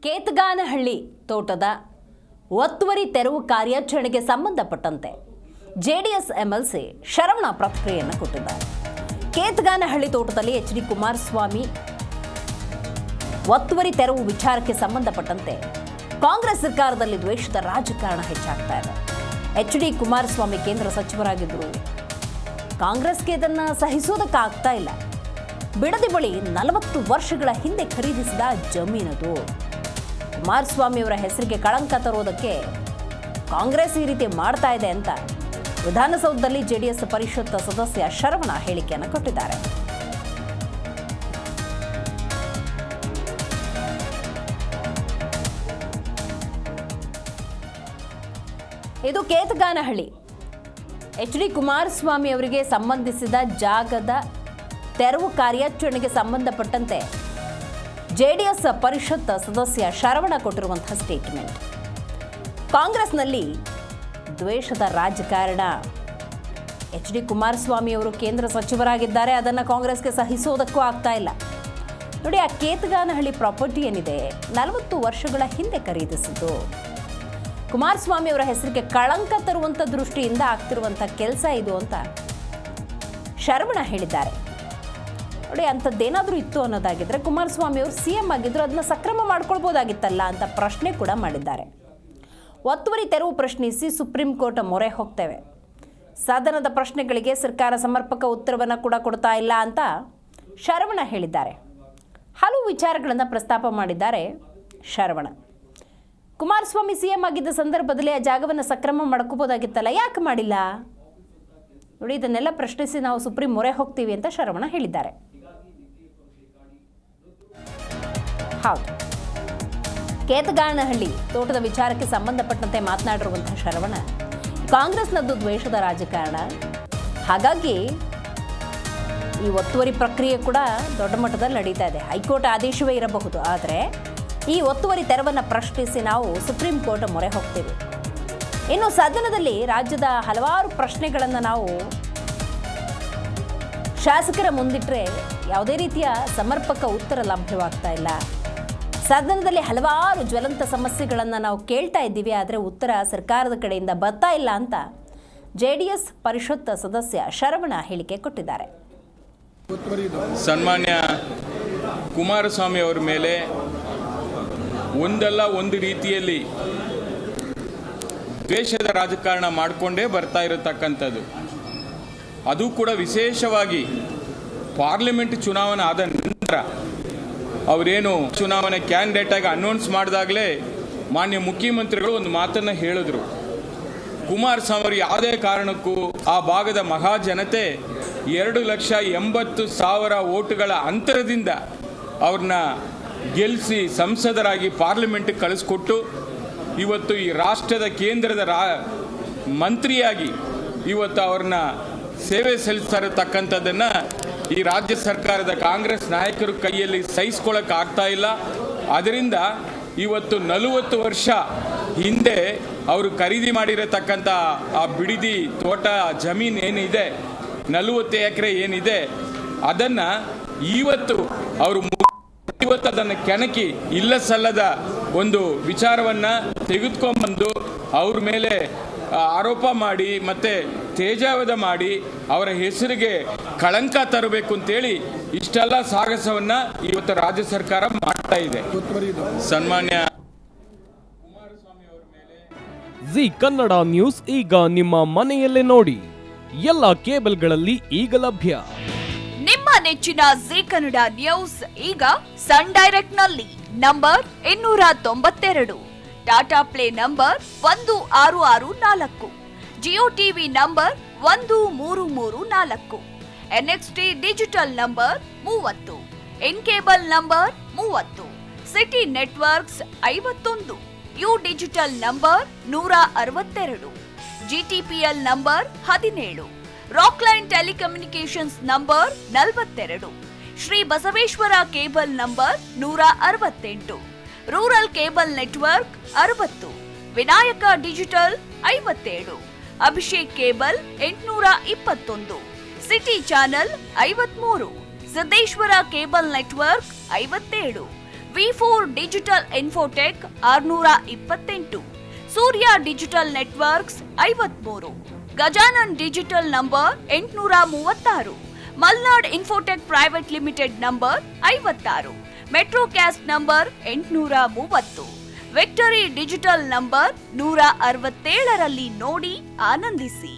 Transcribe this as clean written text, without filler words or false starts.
ಕೇತಗಾನಹಳ್ಳಿ ತೋಟದ ಒತ್ತುವರಿ ತೆರವು ಕಾರ್ಯಾಚರಣೆಗೆ ಸಂಬಂಧಪಟ್ಟಂತೆ ಜೆಡಿಎಸ್ ಎಂಎಲ್ಸಿ ಶರವಣ ಪ್ರತಿಕ್ರಿಯೆಯನ್ನು ಕೊಟ್ಟಿದ್ದಾರೆ. ಕೇತಗಾನಹಳ್ಳಿ ತೋಟದಲ್ಲಿ ಎಚ್.ಡಿ. ಕುಮಾರಸ್ವಾಮಿ ಒತ್ತುವರಿ ತೆರವು ವಿಚಾರಕ್ಕೆ ಸಂಬಂಧಪಟ್ಟಂತೆ ಕಾಂಗ್ರೆಸ್ ಸರ್ಕಾರದಲ್ಲಿ ದ್ವೇಷದ ರಾಜಕಾರಣ ಹೆಚ್ಚಾಗ್ತಾ ಇದೆ. ಎಚ್.ಡಿ. ಕುಮಾರಸ್ವಾಮಿ ಕೇಂದ್ರ ಸಚಿವರಾಗಿದ್ದರು. ಕಾಂಗ್ರೆಸ್ಗೆ ಇದನ್ನು ಸಹಿಸೋದಕ್ಕಾಗ್ತಾ ಇಲ್ಲ. ಬಿಡದಿ ಬಳಿ 40 ವರ್ಷಗಳ ಹಿಂದೆ ಖರೀದಿಸಿದ ಜಮೀನದು. ಕುಮಾರಸ್ವಾಮಿ ಅವರ ಹೆಸರಿಗೆ ಕಳಂಕ ತರೋದಕ್ಕೆ ಕಾಂಗ್ರೆಸ್ ಈ ರೀತಿ ಮಾಡ್ತಾ ಇದೆ ಅಂತ ವಿಧಾನಸೌಧದಲ್ಲಿ ಜೆಡಿಎಸ್ ಪರಿಷತ್ ಸದಸ್ಯ ಶರವಣ ಹೇಳಿಕೆಯನ್ನು ಕೊಟ್ಟಿದ್ದಾರೆ. ಇದು ಕೇತಗಾನಹಳ್ಳಿ. ಎಚ್.ಡಿ. ಕುಮಾರಸ್ವಾಮಿ ಅವರಿಗೆ ಸಂಬಂಧಿಸಿದ ಜಾಗದ ತೆರವು ಕಾರ್ಯಾಚರಣೆಗೆ ಸಂಬಂಧಪಟ್ಟಂತೆ ಜೆಡಿಎಸ್ ಪರಿಷತ್ ಸದಸ್ಯ ಶರವಣ ಕೊಟ್ಟಿರುವಂತಹ ಸ್ಟೇಟ್ಮೆಂಟ್. ಕಾಂಗ್ರೆಸ್ನಲ್ಲಿ ದ್ವೇಷದ ರಾಜಕಾರಣ. ಎಚ್.ಡಿ. ಕುಮಾರಸ್ವಾಮಿ ಅವರು ಕೇಂದ್ರ ಸಚಿವರಾಗಿದ್ದಾರೆ. ಅದನ್ನು ಕಾಂಗ್ರೆಸ್ಗೆ ಸಹಿಸೋದಕ್ಕೂ ಆಗ್ತಾ ಇಲ್ಲ. ನೋಡಿ, ಆ ಕೇತಗಾನಹಳ್ಳಿ ಪ್ರಾಪರ್ಟಿ ಏನಿದೆ 40 ವರ್ಷಗಳ ಹಿಂದೆ ಖರೀದಿಸಿದ್ದು. ಕುಮಾರಸ್ವಾಮಿ ಅವರ ಹೆಸರಿಗೆ ಕಳಂಕ ತರುವಂಥ ದೃಷ್ಟಿಯಿಂದ ಆಗ್ತಿರುವಂಥ ಕೆಲಸ ಇದು ಅಂತ ಶರವಣ ಹೇಳಿದ್ದಾರೆ. ನೋಡಿ, ಅಂಥದ್ದೇನಾದರೂ ಇತ್ತು ಅನ್ನೋದಾಗಿದ್ದರೆ ಕುಮಾರಸ್ವಾಮಿ ಅವರು CM ಆಗಿದ್ರು, ಅದನ್ನ ಸಕ್ರಮ ಮಾಡ್ಕೊಳ್ಬೋದಾಗಿತ್ತಲ್ಲ ಅಂತ ಪ್ರಶ್ನೆ ಕೂಡ ಮಾಡಿದ್ದಾರೆ. ಒತ್ತುವರಿ ತೆರವು ಪ್ರಶ್ನಿಸಿ ಸುಪ್ರೀಂ ಕೋರ್ಟ್ ಮೊರೆ ಹೋಗ್ತೇವೆ. ಸದನದ ಪ್ರಶ್ನೆಗಳಿಗೆ ಸರ್ಕಾರ ಸಮರ್ಪಕ ಉತ್ತರವನ್ನು ಕೂಡ ಕೊಡ್ತಾ ಇಲ್ಲ ಅಂತ ಶರವಣ ಹೇಳಿದ್ದಾರೆ. ಹಲವು ವಿಚಾರಗಳನ್ನು ಪ್ರಸ್ತಾಪ ಮಾಡಿದ್ದಾರೆ ಶರವಣ. ಕುಮಾರಸ್ವಾಮಿ CM ಆಗಿದ್ದ ಸಂದರ್ಭದಲ್ಲಿ ಆ ಜಾಗವನ್ನು ಸಕ್ರಮ ಮಾಡ್ಕೋಬೋದಾಗಿತ್ತಲ್ಲ, ಯಾಕೆ ಮಾಡಿಲ್ಲ? ನೋಡಿ, ಇದನ್ನೆಲ್ಲ ಪ್ರಶ್ನಿಸಿ ನಾವು ಸುಪ್ರೀಂ ಮೊರೆ ಹೋಗ್ತೀವಿ ಅಂತ ಶರವಣ ಹೇಳಿದ್ದಾರೆ. ಹೌದು, ಕೇತಗಾನಹಳ್ಳಿ ತೋಟದ ವಿಚಾರಕ್ಕೆ ಸಂಬಂಧಪಟ್ಟಂತೆ ಮಾತನಾಡಿರುವಂತಹ ಶರವಣ, ಕಾಂಗ್ರೆಸ್ನದ್ದು ದ್ವೇಷದ ರಾಜಕಾರಣ, ಹಾಗಾಗಿ ಈ ಒತ್ತುವರಿ ಪ್ರಕ್ರಿಯೆ ಕೂಡ ದೊಡ್ಡ ಮಟ್ಟದಲ್ಲಿ ನಡೀತಾ ಇದೆ. ಹೈಕೋರ್ಟ್ ಆದೇಶವೇ ಇರಬಹುದು, ಆದರೆ ಈ ಒತ್ತುವರಿ ತೆರವನ್ನು ಪ್ರಶ್ನಿಸಿ ನಾವು ಸುಪ್ರೀಂ ಕೋರ್ಟ್ ಮೊರೆ ಹೋಗ್ತೀವಿ. ಇನ್ನು ಸದನದಲ್ಲಿ ರಾಜ್ಯದ ಹಲವಾರು ಪ್ರಶ್ನೆಗಳನ್ನು ನಾವು ಶಾಸಕರ ಮುಂದಿಟ್ಟರೆ ಯಾವುದೇ ರೀತಿಯ ಸಮರ್ಪಕ ಉತ್ತರ ಲಭ್ಯವಾಗ್ತಾ ಇಲ್ಲ. ಸದನದಲ್ಲಿ ಹಲವಾರು ಜ್ವಲಂತ ಸಮಸ್ಯೆಗಳನ್ನು ನಾವು ಕೇಳ್ತಾ ಇದ್ದೀವಿ, ಆದರೆ ಉತ್ತರ ಸರ್ಕಾರದ ಕಡೆಯಿಂದ ಬರ್ತಾ ಇಲ್ಲ ಅಂತ ಜೆಡಿಎಸ್ ಪರಿಷತ್ ಸದಸ್ಯ ಶರವಣ ಹೇಳಿಕೆ ಕೊಟ್ಟಿದ್ದಾರೆ. ಸನ್ಮಾನ್ಯ ಕುಮಾರಸ್ವಾಮಿ ಅವರ ಮೇಲೆ ಒಂದಲ್ಲ ಒಂದು ರೀತಿಯಲ್ಲಿ ದ್ವೇಷದ ರಾಜಕಾರಣ ಮಾಡಿಕೊಂಡೇ ಬರ್ತಾ ಇರತಕ್ಕಂಥದ್ದು. ಅದು ಕೂಡ ವಿಶೇಷವಾಗಿ ಪಾರ್ಲಿಮೆಂಟ್ ಚುನಾವಣೆ ಆದ ನಂತರ ಅವರೇನು ಚುನಾವಣೆ ಕ್ಯಾಂಡಿಡೇಟ್ ಆಗಿ ಅನೌನ್ಸ್ ಮಾಡಿದಾಗಲೇ ಮಾನ್ಯ ಮುಖ್ಯಮಂತ್ರಿಗಳು ಒಂದು ಮಾತನ್ನು ಹೇಳಿದ್ರು. ಕುಮಾರಸ್ವಾಮಿ ಅವರು ಯಾವುದೇ ಕಾರಣಕ್ಕೂ ಆ ಭಾಗದ ಮಹಾಜನತೆ 2,80,000 ಓಟುಗಳ ಅಂತರದಿಂದ ಅವ್ರನ್ನ ಗೆಲ್ಲಿಸಿ ಸಂಸದರಾಗಿ ಪಾರ್ಲಿಮೆಂಟ್ಗೆ ಕಳಿಸ್ಕೊಟ್ಟು ಇವತ್ತು ಈ ರಾಷ್ಟ್ರದ ಕೇಂದ್ರದ ಮಂತ್ರಿಯಾಗಿ ಇವತ್ತು ಅವ್ರನ್ನ ಸೇವೆ ಸಲ್ಲಿಸ್ತಾ ಇರತಕ್ಕಂಥದ್ದನ್ನು ಈ ರಾಜ್ಯ ಸರ್ಕಾರದ ಕಾಂಗ್ರೆಸ್ ನಾಯಕರ ಕೈಯಲ್ಲಿ ಸಹಿಸ್ಕೊಳ್ಳೋಕೆ ಆಗ್ತಾ ಇಲ್ಲ. ಅದರಿಂದ ಇವತ್ತು 40 ವರ್ಷ ಹಿಂದೆ ಅವರು ಖರೀದಿ ಮಾಡಿರತಕ್ಕಂಥ ಆ ಬಿಡದಿ ತೋಟ ಜಮೀನು ಏನಿದೆ, 40 ಎಕರೆ ಏನಿದೆ, ಅದನ್ನು ಇವತ್ತು ಅದನ್ನು ಕೆಣಕಿ ಇಲ್ಲ ಸಲ್ಲದ ಒಂದು ವಿಚಾರವನ್ನು ತೆಗೆದುಕೊಂಡ್ಬಂದು ಅವ್ರ ಮೇಲೆ ಆರೋಪ ಮಾಡಿ ಮತ್ತೆ ತೇಜಾವಧ ಮಾಡಿ ಅವರ ಹೆಸರಿಗೆ ಕಳಂಕ ತರಬೇಕು ಅಂತೇಳಿ ಇಷ್ಟೆಲ್ಲ ಸಾಹಸವನ್ನ ಇವತ್ತು ರಾಜ್ಯ ಸರ್ಕಾರ ಮಾಡ್ತಾ ಇದೆ. ಸನ್ಮಾನ್ಯ ಕುಮಾರಸ್ವಾಮಿ ಅವರ ಮೇಲೆ ಜಿ ಕನ್ನಡ ನ್ಯೂಸ್ ಈಗ ನಿಮ್ಮ ಮನೆಯಲ್ಲೇ ನೋಡಿ. ಎಲ್ಲ ಕೇಬಲ್ಗಳಲ್ಲಿ ಈಗ ಲಭ್ಯ. ನಿಮ್ಮ ನೆಚ್ಚಿನ ಜಿ ಕನ್ನಡ ನ್ಯೂಸ್ ಈಗ ಸನ್ ಡೈರೆಕ್ಟ್ ನಲ್ಲಿ number 292, Tata Play number 1664, Jio TV number 1334, NXT digital number 30, in cable number 30, city networks 51, U digital number 162, GTPL number 17, Rockline telecommunications number 42, Shri Basaveshwara cable number 168, rural cable network 60, Vinayaka digital 57, Abhishek cable 821, city channel 53, Siddeshwara cable network 57, ವಿ4 digital infotech 628, Surya digital networks 53, Gajanan digital number 836, Malnad infotech private limited number 56, Metrocast number 830, victory digital number 167ರಲ್ಲಿ ನೋಡಿ ಆನಂದಿಸಿ.